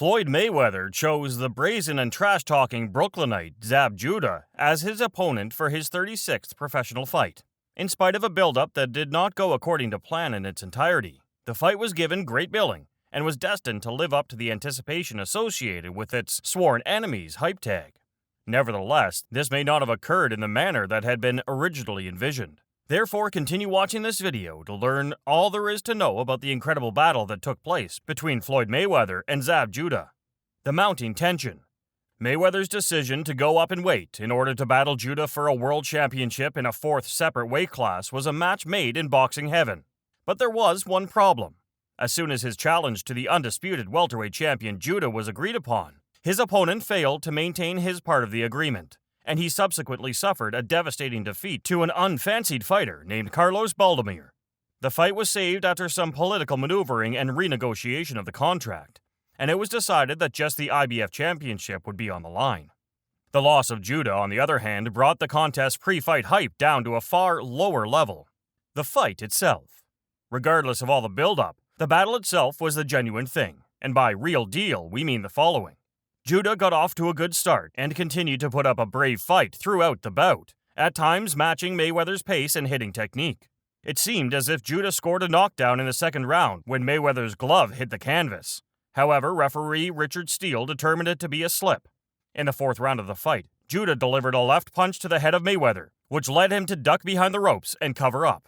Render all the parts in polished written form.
Floyd Mayweather chose the brazen and trash-talking Brooklynite Zab Judah as his opponent for his 36th professional fight. In spite of a build-up that did not go according to plan in its entirety, the fight was given great billing and was destined to live up to the anticipation associated with its sworn enemies hype tag. Nevertheless, this may not have occurred in the manner that had been originally envisioned. Therefore, continue watching this video to learn all there is to know about the incredible battle that took place between Floyd Mayweather and Zab Judah. The mounting tension. Mayweather's decision to go up in weight in order to battle Judah for a world championship in a fourth separate weight class was a match made in boxing heaven. But there was one problem. As soon as his challenge to the undisputed welterweight champion Judah was agreed upon, his opponent failed to maintain his part of the agreement, and he subsequently suffered a devastating defeat to an unfancied fighter named Carlos Baldomir. The fight was saved after some political maneuvering and renegotiation of the contract, and it was decided that just the IBF championship would be on the line. The loss of Judah, on the other hand, brought the contest pre-fight hype down to a far lower level. The fight itself. Regardless of all the build-up, the battle itself was the genuine thing, and by real deal, we mean the following. Judah got off to a good start and continued to put up a brave fight throughout the bout, at times matching Mayweather's pace and hitting technique. It seemed as if Judah scored a knockdown in the second round when Mayweather's glove hit the canvas. However, referee Richard Steele determined it to be a slip. In the fourth round of the fight, Judah delivered a left punch to the head of Mayweather, which led him to duck behind the ropes and cover up.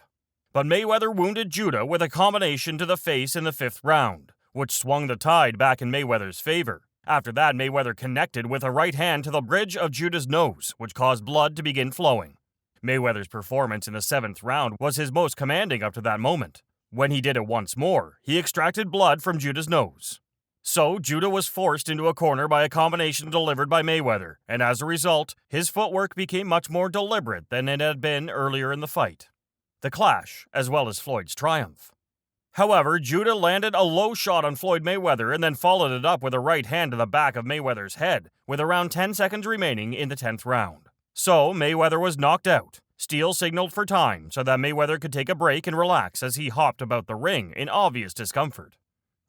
But Mayweather wounded Judah with a combination to the face in the fifth round, which swung the tide back in Mayweather's favor. After that, Mayweather connected with a right hand to the bridge of Judah's nose, which caused blood to begin flowing. Mayweather's performance in the seventh round was his most commanding up to that moment. When he did it once more, he extracted blood from Judah's nose. So, Judah was forced into a corner by a combination delivered by Mayweather, and as a result, his footwork became much more deliberate than it had been earlier in the fight. The clash, as well as Floyd's triumph. However, Judah landed a low shot on Floyd Mayweather and then followed it up with a right hand to the back of Mayweather's head, with around 10 seconds remaining in the 10th round. So, Mayweather was knocked out. Steele signaled for time so that Mayweather could take a break and relax as he hopped about the ring in obvious discomfort.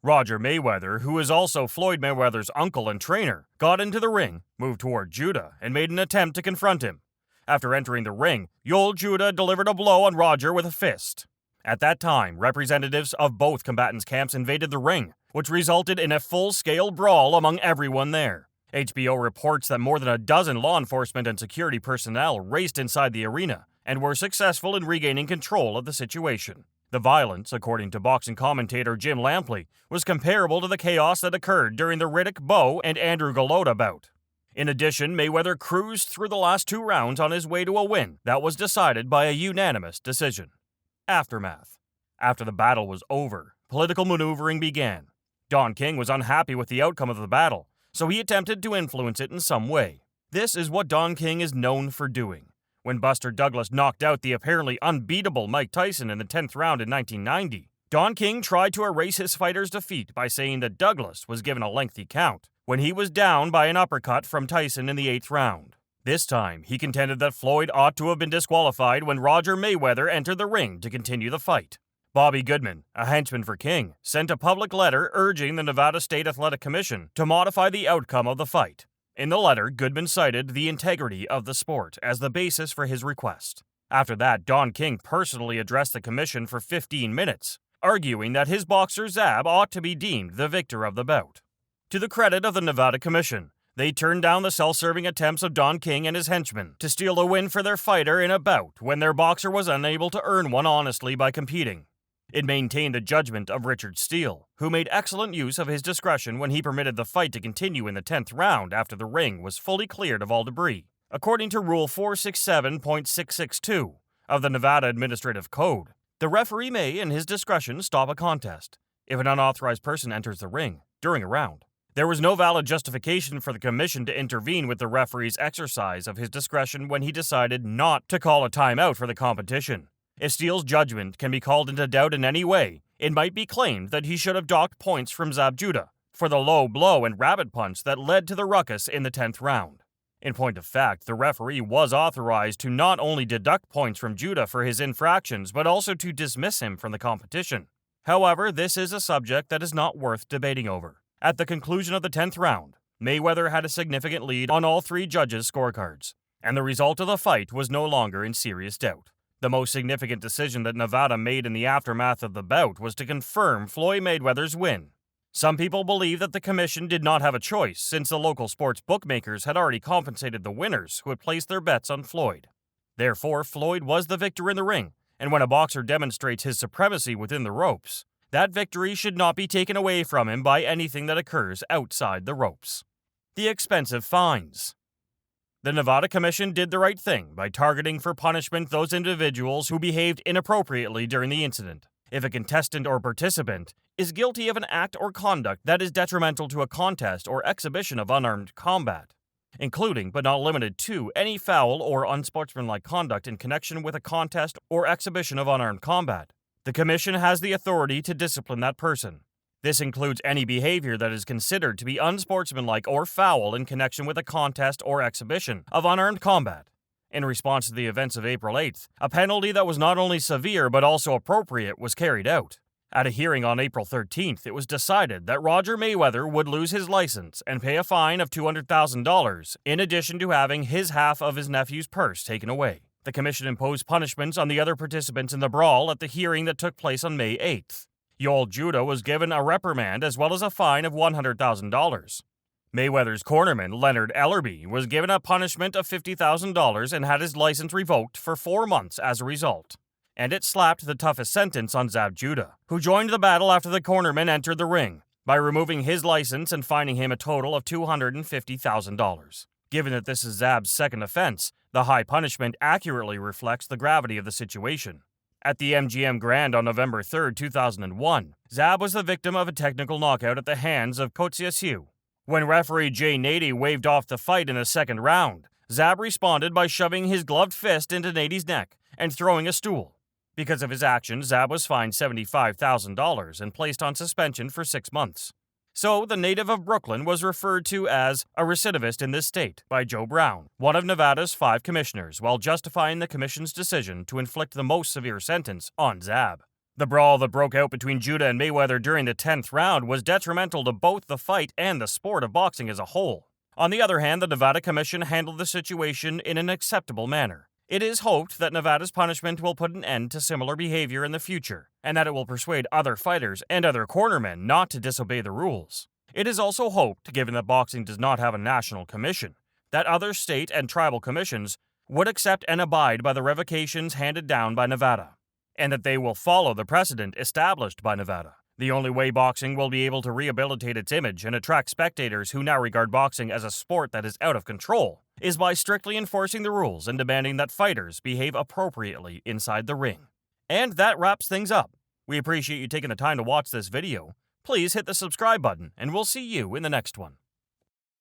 Roger Mayweather, who is also Floyd Mayweather's uncle and trainer, got into the ring, moved toward Judah, and made an attempt to confront him. After entering the ring, old Judah delivered a blow on Roger with a fist. At that time, representatives of both combatants' camps invaded the ring, which resulted in a full-scale brawl among everyone there. HBO reports that more than a dozen law enforcement and security personnel raced inside the arena and were successful in regaining control of the situation. The violence, according to boxing commentator Jim Lampley, was comparable to the chaos that occurred during the Riddick Bowe and Andrew Golota bout. In addition, Mayweather cruised through the last two rounds on his way to a win that was decided by a unanimous decision. Aftermath. After the battle was over, political maneuvering began. Don King was unhappy with the outcome of the battle, so he attempted to influence it in some way. This is what Don King is known for doing. When Buster Douglas knocked out the apparently unbeatable Mike Tyson in the 10th round in 1990, Don King tried to erase his fighter's defeat by saying that Douglas was given a lengthy count when he was down by an uppercut from Tyson in the 8th round. This time, he contended that Floyd ought to have been disqualified when Roger Mayweather entered the ring to continue the fight. Bobby Goodman, a henchman for King, sent a public letter urging the Nevada State Athletic Commission to modify the outcome of the fight. In the letter, Goodman cited the integrity of the sport as the basis for his request. After that, Don King personally addressed the commission for 15 minutes, arguing that his boxer Zab ought to be deemed the victor of the bout. To the credit of the Nevada Commission, they turned down the self-serving attempts of Don King and his henchmen to steal a win for their fighter in a bout when their boxer was unable to earn one honestly by competing. It maintained the judgment of Richard Steele, who made excellent use of his discretion when he permitted the fight to continue in the 10th round after the ring was fully cleared of all debris. According to Rule 467.662 of the Nevada Administrative Code, the referee may, in his discretion, stop a contest if an unauthorized person enters the ring during a round. There was no valid justification for the commission to intervene with the referee's exercise of his discretion when he decided not to call a timeout for the competition. If Steele's judgment can be called into doubt in any way, it might be claimed that he should have docked points from Zab Judah for the low blow and rabbit punch that led to the ruckus in the 10th round. In point of fact, the referee was authorized to not only deduct points from Judah for his infractions, but also to dismiss him from the competition. However, this is a subject that is not worth debating over. At the conclusion of the 10th round, Mayweather had a significant lead on all three judges' scorecards, and the result of the fight was no longer in serious doubt. The most significant decision that Nevada made in the aftermath of the bout was to confirm Floyd Mayweather's win. Some people believe that the commission did not have a choice since the local sports bookmakers had already compensated the winners who had placed their bets on Floyd. Therefore, Floyd was the victor in the ring, and when a boxer demonstrates his supremacy within the ropes, that victory should not be taken away from him by anything that occurs outside the ropes. The expensive fines. The Nevada Commission did the right thing by targeting for punishment those individuals who behaved inappropriately during the incident. If a contestant or participant is guilty of an act or conduct that is detrimental to a contest or exhibition of unarmed combat, including but not limited to any foul or unsportsmanlike conduct in connection with a contest or exhibition of unarmed combat, the Commission has the authority to discipline that person. This includes any behavior that is considered to be unsportsmanlike or foul in connection with a contest or exhibition of unarmed combat. In response to the events of April 8th, a penalty that was not only severe but also appropriate was carried out. At a hearing on April 13th, it was decided that Roger Mayweather would lose his license and pay a fine of $200,000, in addition to having his half of his nephew's purse taken away. The commission imposed punishments on the other participants in the brawl at the hearing that took place on May 8th. Zab Judah was given a reprimand as well as a fine of $100,000. Mayweather's cornerman, Leonard Ellerby, was given a punishment of $50,000 and had his license revoked for 4 months as a result. And it slapped the toughest sentence on Zab Judah, who joined the battle after the cornerman entered the ring, by removing his license and fining him a total of $250,000. Given that this is Zab's second offense, the high punishment accurately reflects the gravity of the situation. At the MGM Grand on November 3, 2001, Zab was the victim of a technical knockout at the hands of Kotsiasiu. When referee Jay Nady waved off the fight in the second round, Zab responded by shoving his gloved fist into Nady's neck and throwing a stool. Because of his actions, Zab was fined $75,000 and placed on suspension for 6 months. So, the native of Brooklyn was referred to as a recidivist in this state by Joe Brown, one of Nevada's 5 commissioners, while justifying the commission's decision to inflict the most severe sentence on Zab. The brawl that broke out between Judah and Mayweather during the 10th round was detrimental to both the fight and the sport of boxing as a whole. On the other hand, the Nevada Commission handled the situation in an acceptable manner. It is hoped that Nevada's punishment will put an end to similar behavior in the future, and that it will persuade other fighters and other cornermen not to disobey the rules. It is also hoped, given that boxing does not have a national commission, that other state and tribal commissions would accept and abide by the revocations handed down by Nevada, and that they will follow the precedent established by Nevada. The only way boxing will be able to rehabilitate its image and attract spectators who now regard boxing as a sport that is out of control is by strictly enforcing the rules and demanding that fighters behave appropriately inside the ring. And that wraps things up. We appreciate you taking the time to watch this video. Please hit the subscribe button, and we'll see you in the next one.